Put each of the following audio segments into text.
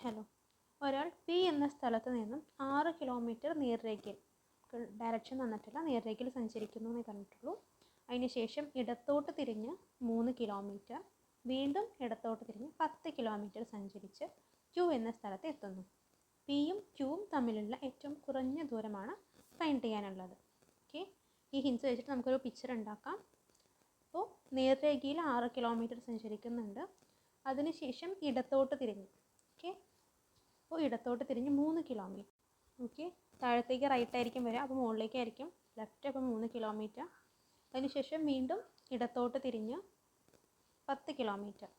Hello, ഒരാൾ P എന്ന സ്ഥലത്ത് നിന്നും 6 കിലോമീറ്റർ നേർരേഖയിൽ ഡയറക്ഷൻ തന്നിട്ടില്ല, നേർരേഖയിൽ സഞ്ചരിക്കുന്നു എന്ന് പറഞ്ഞിട്ടുള്ളൂ. അതിനുശേഷം ഇടത്തോട്ട് തിരിഞ്ഞ് 3 കിലോമീറ്റർ, വീണ്ടും ഇടത്തോട്ട് തിരിഞ്ഞ് 10 കിലോമീറ്റർ സഞ്ചരിച്ച് ക്യൂ എന്ന സ്ഥലത്ത് എത്തുന്നു. പിയും ക്യൂവും തമ്മിലുള്ള ഏറ്റവും കുറഞ്ഞ ദൂരമാണ് ഫൈൻഡ് ചെയ്യാനുള്ളത്. ഓക്കെ, ഈ ഹിൻസ് വെച്ചിട്ട് നമുക്കൊരു പിക്ചർ ഉണ്ടാക്കാം. അപ്പോൾ നേർരേഖയിൽ 6 കിലോമീറ്റർ സഞ്ചരിക്കുന്നുണ്ട്. അതിനുശേഷം ഇടത്തോട്ട് തിരിഞ്ഞ്, ഓക്കെ, അപ്പോൾ ഇടത്തോട്ട് തിരിഞ്ഞ് 3 കിലോമീറ്റർ. ഓക്കെ, താഴത്തേക്ക് റൈറ്റ് ആയിരിക്കും വരിക, അപ്പോൾ മുകളിലേക്കായിരിക്കും ലെഫ്റ്റ്, അപ്പോൾ 3 കിലോമീറ്റർ. അതിനുശേഷം വീണ്ടും ഇടത്തോട്ട് തിരിഞ്ഞ് 10 കിലോമീറ്റർ.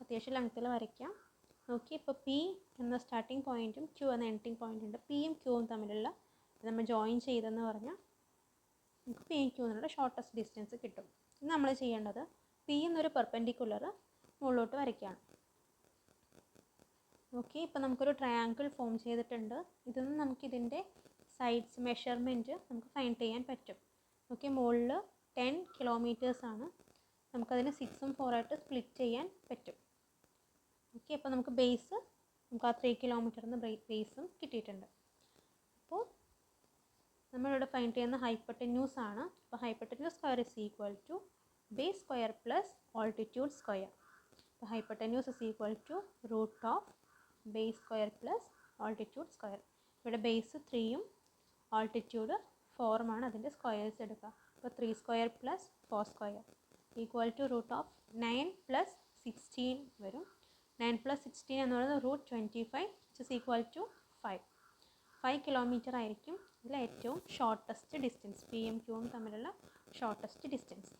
അത്യാവശ്യം ലെങ്ത്തിൽ വരയ്ക്കാം. നോക്കി, ഇപ്പോൾ പി എന്ന സ്റ്റാർട്ടിങ് പോയിൻറ്റും ക്യൂ എന്ന എൻഡിങ് പോയിൻ്റ് ഉണ്ട്. പിയും ക്യൂവും തമ്മിലുള്ള നമ്മൾ ജോയിൻ ചെയ്തെന്ന് പറഞ്ഞാൽ നമുക്ക് പിയും ക്യൂ എന്നുള്ള ഷോർട്ടസ്റ്റ് ഡിസ്റ്റൻസ് കിട്ടും. ഇത് നമ്മൾ ചെയ്യേണ്ടത് പി എന്നൊരു പെർപെൻഡിക്കുലർ മുകളിലോട്ട് വരയ്ക്കുകയാണ്. ഓക്കെ, ഇപ്പോൾ നമുക്കൊരു ട്രയാങ്കിൾ ഫോം ചെയ്തിട്ടുണ്ട്. ഇതൊന്നും നമുക്കിതിൻ്റെ സൈഡ്സ് മെഷർമെൻറ്റ് നമുക്ക് ഫൈൻഡ് ചെയ്യാൻ പറ്റും. ഓക്കെ, മുകളിൽ 10 കിലോമീറ്റേഴ്സാണ്. നമുക്കതിന് 6ഉം 4 ആയിട്ട് സ്പ്ലിറ്റ് ചെയ്യാൻ പറ്റും. ഓക്കെ, അപ്പോൾ നമുക്ക് ബേസ്, നമുക്ക് ആ 3 കിലോമീറ്റർ എന്ന ബേസും കിട്ടിയിട്ടുണ്ട്. അപ്പോൾ നമ്മളിവിടെ ഫൈൻഡ് ചെയ്യുന്ന ഹൈപ്പട്ടന്യൂസ് ആണ്. അപ്പോൾ hypotenuse square is equal to base square plus altitude square. അപ്പോൾ hypotenuse is equal to root of base square plus altitude square. ഇവിടെ ബേസ് 3ഉം ഓൾട്ടിറ്റ്യൂഡ് 4ഉമാണ്. അതിൻ്റെ സ്ക്വയേഴ്സ് എടുക്കുക. അപ്പോൾ 3 square plus 4 square equal to root of 9 plus 16 വരും. 9 plus 16 എന്ന് പറയുന്നത് root 25 which is equal to 5 kilometre ആയിരിക്കും ഇതിൽ ഏറ്റവും ഷോർട്ടസ്റ്റ് ഡിസ്റ്റൻസ്, പിയും ക്യൂവും തമ്മിലുള്ള ഷോർട്ടസ്റ്റ് ഡിസ്റ്റൻസ്.